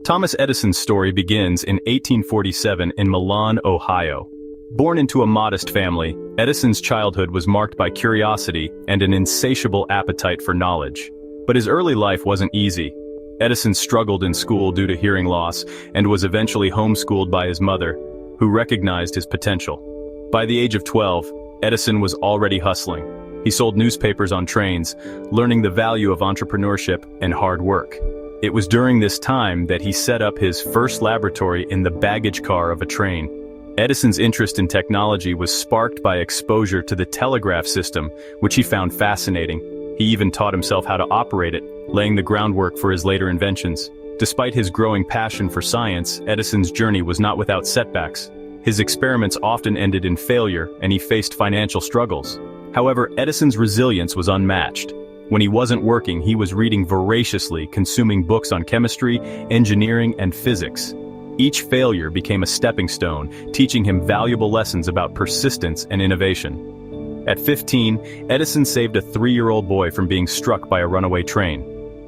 Thomas Edison's story begins in 1847 in Milan, Ohio. Born into a modest family, Edison's childhood was marked by curiosity and an insatiable appetite for knowledge. But his early life wasn't easy. Edison struggled in school due to hearing loss and was eventually homeschooled by his mother, who recognized his potential. By the age of 12, Edison was already hustling. He sold newspapers on trains, learning the value of entrepreneurship and hard work. It was during this time that he set up his first laboratory in the baggage car of a train. Edison's interest in technology was sparked by exposure to the telegraph system, which he found fascinating. He even taught himself how to operate it, laying the groundwork for his later inventions. Despite his growing passion for science, Edison's journey was not without setbacks. His experiments often ended in failure, and he faced financial struggles. However, Edison's resilience was unmatched. When he wasn't working, he was reading voraciously, consuming books on chemistry, engineering, and physics. Each failure became a stepping stone, teaching him valuable lessons about persistence and innovation. At 15, Edison saved a 3-year-old boy from being struck by a runaway train.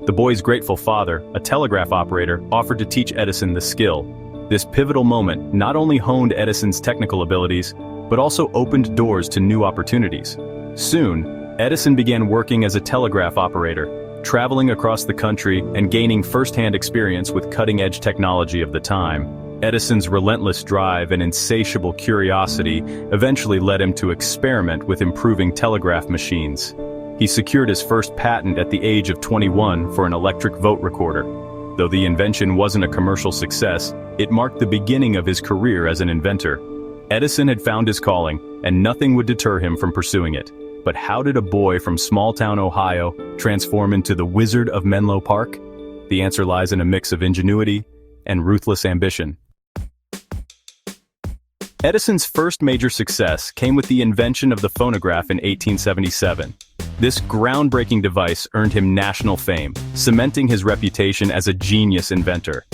The boy's grateful father, a telegraph operator, offered to teach Edison the skill. This pivotal moment not only honed Edison's technical abilities, but also opened doors to new opportunities. Soon, Edison began working as a telegraph operator, traveling across the country and gaining first-hand experience with cutting-edge technology of the time. Edison's relentless drive and insatiable curiosity eventually led him to experiment with improving telegraph machines. He secured his first patent at the age of 21 for an electric vote recorder. Though the invention wasn't a commercial success, it marked the beginning of his career as an inventor. Edison had found his calling, and nothing would deter him from pursuing it. But how did a boy from small-town Ohio transform into the Wizard of Menlo Park? The answer lies in a mix of ingenuity and ruthless ambition. Edison's first major success came with the invention of the phonograph in 1877. This groundbreaking device earned him national fame, cementing his reputation as a genius inventor.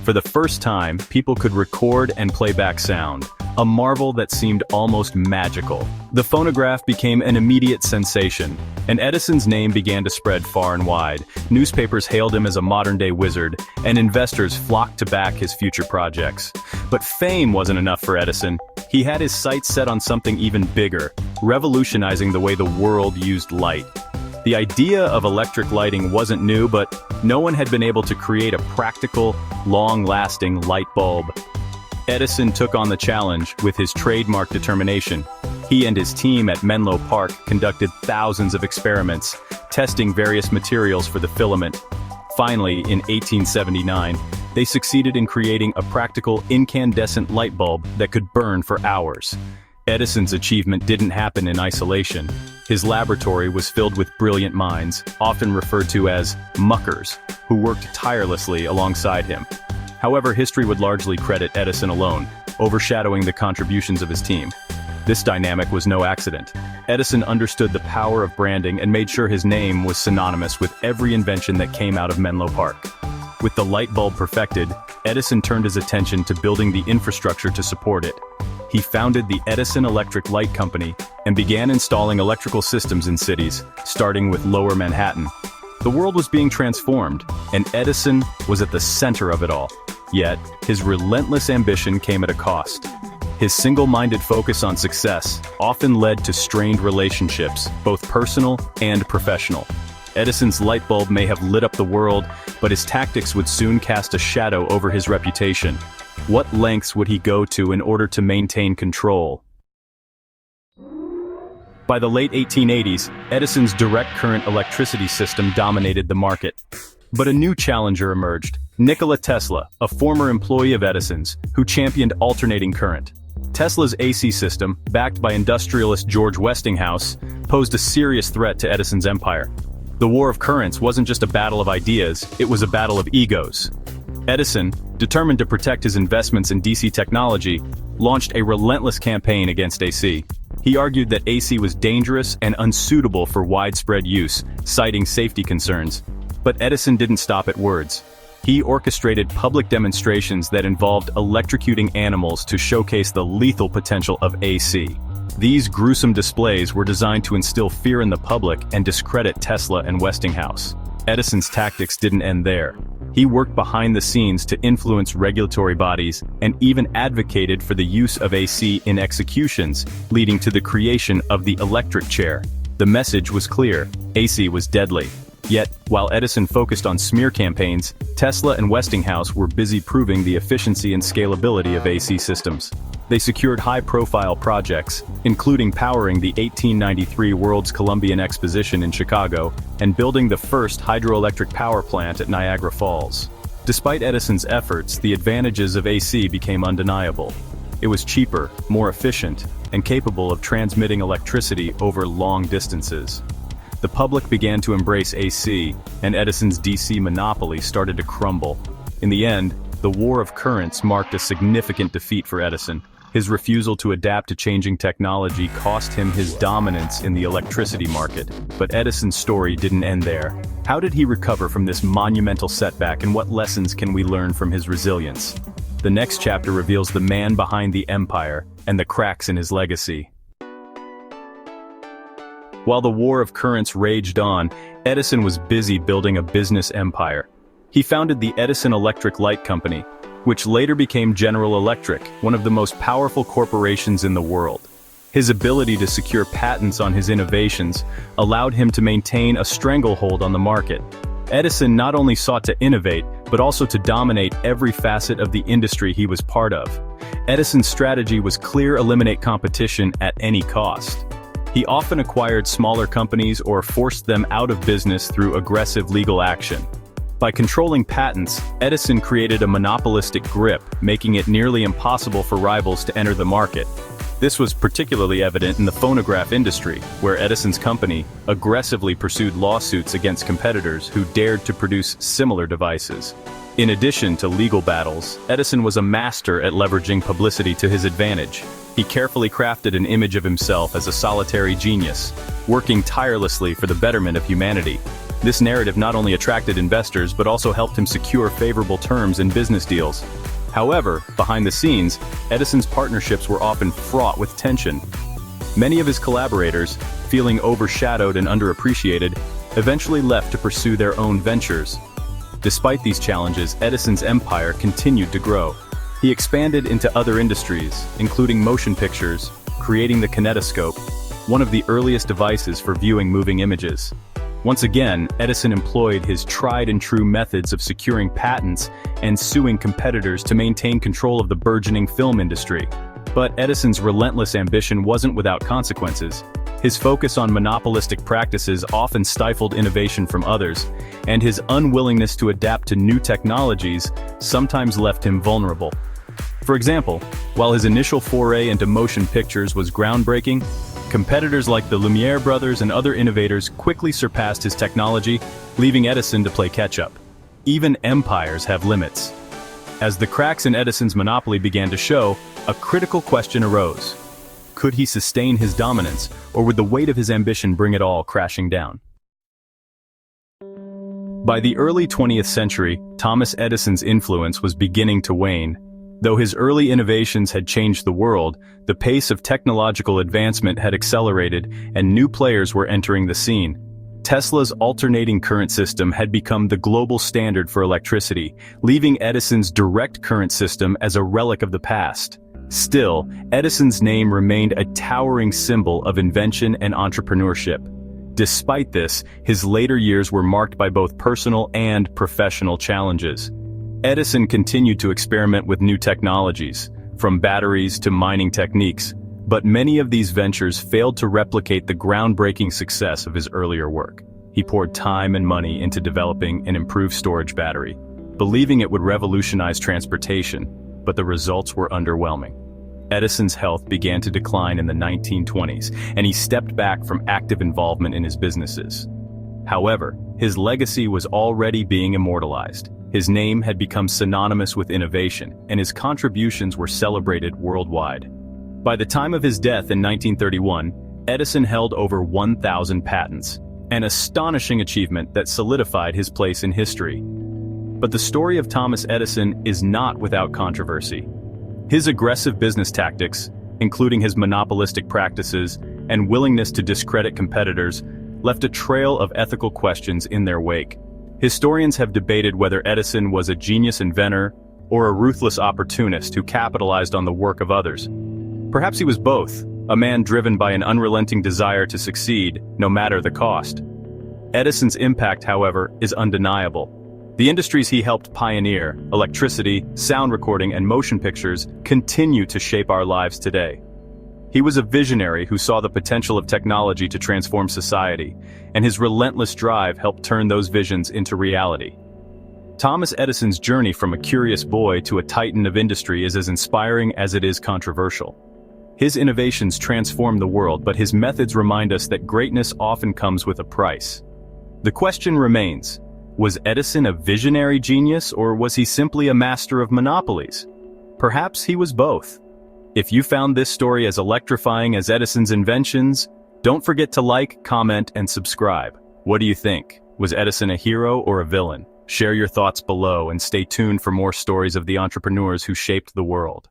For the first time, people could record and play back sound, a marvel that seemed almost magical. The phonograph became an immediate sensation, and Edison's name began to spread far and wide. Newspapers hailed him as a modern-day wizard, and investors flocked to back his future projects. But fame wasn't enough for Edison. He had his sights set on something even bigger, revolutionizing the way the world used light. The idea of electric lighting wasn't new, but no one had been able to create a practical, long-lasting light bulb. Edison took on the challenge with his trademark determination. He and his team at Menlo Park conducted thousands of experiments, testing various materials for the filament. Finally, in 1879, they succeeded in creating a practical incandescent light bulb that could burn for hours. Edison's achievement didn't happen in isolation. His laboratory was filled with brilliant minds, often referred to as muckers, who worked tirelessly alongside him. However, history would largely credit Edison alone, overshadowing the contributions of his team. This dynamic was no accident. Edison understood the power of branding and made sure his name was synonymous with every invention that came out of Menlo Park. With the light bulb perfected, Edison turned his attention to building the infrastructure to support it. He founded the Edison Electric Light Company and began installing electrical systems in cities, starting with Lower Manhattan. The world was being transformed, and Edison was at the center of it all. Yet, his relentless ambition came at a cost. His single-minded focus on success often led to strained relationships, both personal and professional. Edison's light bulb may have lit up the world, but his tactics would soon cast a shadow over his reputation. What lengths would he go to in order to maintain control? By the late 1880s, Edison's direct current electricity system dominated the market. But a new challenger emerged, Nikola Tesla, a former employee of Edison's, who championed alternating current. Tesla's AC system, backed by industrialist George Westinghouse, posed a serious threat to Edison's empire. The war of currents wasn't just a battle of ideas, it was a battle of egos. Edison, determined to protect his investments in DC technology, launched a relentless campaign against AC. He argued that AC was dangerous and unsuitable for widespread use, citing safety concerns. But Edison didn't stop at words. He orchestrated public demonstrations that involved electrocuting animals to showcase the lethal potential of AC. These gruesome displays were designed to instill fear in the public and discredit Tesla and Westinghouse. Edison's tactics didn't end there. He worked behind the scenes to influence regulatory bodies and even advocated for the use of AC in executions, leading to the creation of the electric chair. The message was clear: AC was deadly. Yet, while Edison focused on smear campaigns, Tesla and Westinghouse were busy proving the efficiency and scalability of AC systems. They secured high-profile projects, including powering the 1893 World's Columbian Exposition in Chicago and building the first hydroelectric power plant at Niagara Falls. Despite Edison's efforts, the advantages of AC became undeniable. It was cheaper, more efficient, and capable of transmitting electricity over long distances. The public began to embrace AC, and Edison's DC monopoly started to crumble. In the end, the war of currents marked a significant defeat for Edison. His refusal to adapt to changing technology cost him his dominance in the electricity market. But Edison's story didn't end there. How did he recover from this monumental setback, and what lessons can we learn from his resilience? The next chapter reveals the man behind the empire and the cracks in his legacy. While the war of currents raged on, Edison was busy building a business empire. He founded the Edison Electric Light Company, which later became General Electric, one of the most powerful corporations in the world. His ability to secure patents on his innovations allowed him to maintain a stranglehold on the market. Edison not only sought to innovate, but also to dominate every facet of the industry he was part of. Edison's strategy was clear: eliminate competition at any cost. He often acquired smaller companies or forced them out of business through aggressive legal action. By controlling patents, Edison created a monopolistic grip, making it nearly impossible for rivals to enter the market. This was particularly evident in the phonograph industry, where Edison's company aggressively pursued lawsuits against competitors who dared to produce similar devices. In addition to legal battles, Edison was a master at leveraging publicity to his advantage. He carefully crafted an image of himself as a solitary genius, working tirelessly for the betterment of humanity. This narrative not only attracted investors but also helped him secure favorable terms in business deals. However, behind the scenes, Edison's partnerships were often fraught with tension. Many of his collaborators, feeling overshadowed and underappreciated, eventually left to pursue their own ventures. Despite these challenges, Edison's empire continued to grow. He expanded into other industries, including motion pictures, creating the kinetoscope, one of the earliest devices for viewing moving images. Once again, Edison employed his tried-and-true methods of securing patents and suing competitors to maintain control of the burgeoning film industry. But Edison's relentless ambition wasn't without consequences. His focus on monopolistic practices often stifled innovation from others, and his unwillingness to adapt to new technologies sometimes left him vulnerable. For example, while his initial foray into motion pictures was groundbreaking, competitors like the Lumiere brothers and other innovators quickly surpassed his technology, leaving Edison to play catch-up. Even empires have limits. As the cracks in Edison's monopoly began to show, a critical question arose. Could he sustain his dominance, or would the weight of his ambition bring it all crashing down? By the early 20th century, Thomas Edison's influence was beginning to wane. Though his early innovations had changed the world, the pace of technological advancement had accelerated and new players were entering the scene. Tesla's alternating current system had become the global standard for electricity, leaving Edison's direct current system as a relic of the past. Still, Edison's name remained a towering symbol of invention and entrepreneurship. Despite this, his later years were marked by both personal and professional challenges. Edison continued to experiment with new technologies, from batteries to mining techniques, but many of these ventures failed to replicate the groundbreaking success of his earlier work. He poured time and money into developing an improved storage battery, believing it would revolutionize transportation, but the results were underwhelming. Edison's health began to decline in the 1920s, and he stepped back from active involvement in his businesses. However, his legacy was already being immortalized. His name had become synonymous with innovation, and his contributions were celebrated worldwide. By the time of his death in 1931, Edison held over 1,000 patents, an astonishing achievement that solidified his place in history. But the story of Thomas Edison is not without controversy. His aggressive business tactics, including his monopolistic practices and willingness to discredit competitors, left a trail of ethical questions in their wake. Historians have debated whether Edison was a genius inventor or a ruthless opportunist who capitalized on the work of others. Perhaps he was both, a man driven by an unrelenting desire to succeed, no matter the cost. Edison's impact, however, is undeniable. The industries he helped pioneer, electricity, sound recording, and motion pictures, continue to shape our lives today. He was a visionary who saw the potential of technology to transform society, and his relentless drive helped turn those visions into reality. Thomas Edison's journey from a curious boy to a titan of industry is as inspiring as it is controversial. His innovations transform the world, but his methods remind us that greatness often comes with a price. The question remains, was Edison a visionary genius, or was he simply a master of monopolies? Perhaps he was both. If you found this story as electrifying as Edison's inventions, don't forget to like, comment, and subscribe. What do you think? Was Edison a hero or a villain? Share your thoughts below and stay tuned for more stories of the entrepreneurs who shaped the world.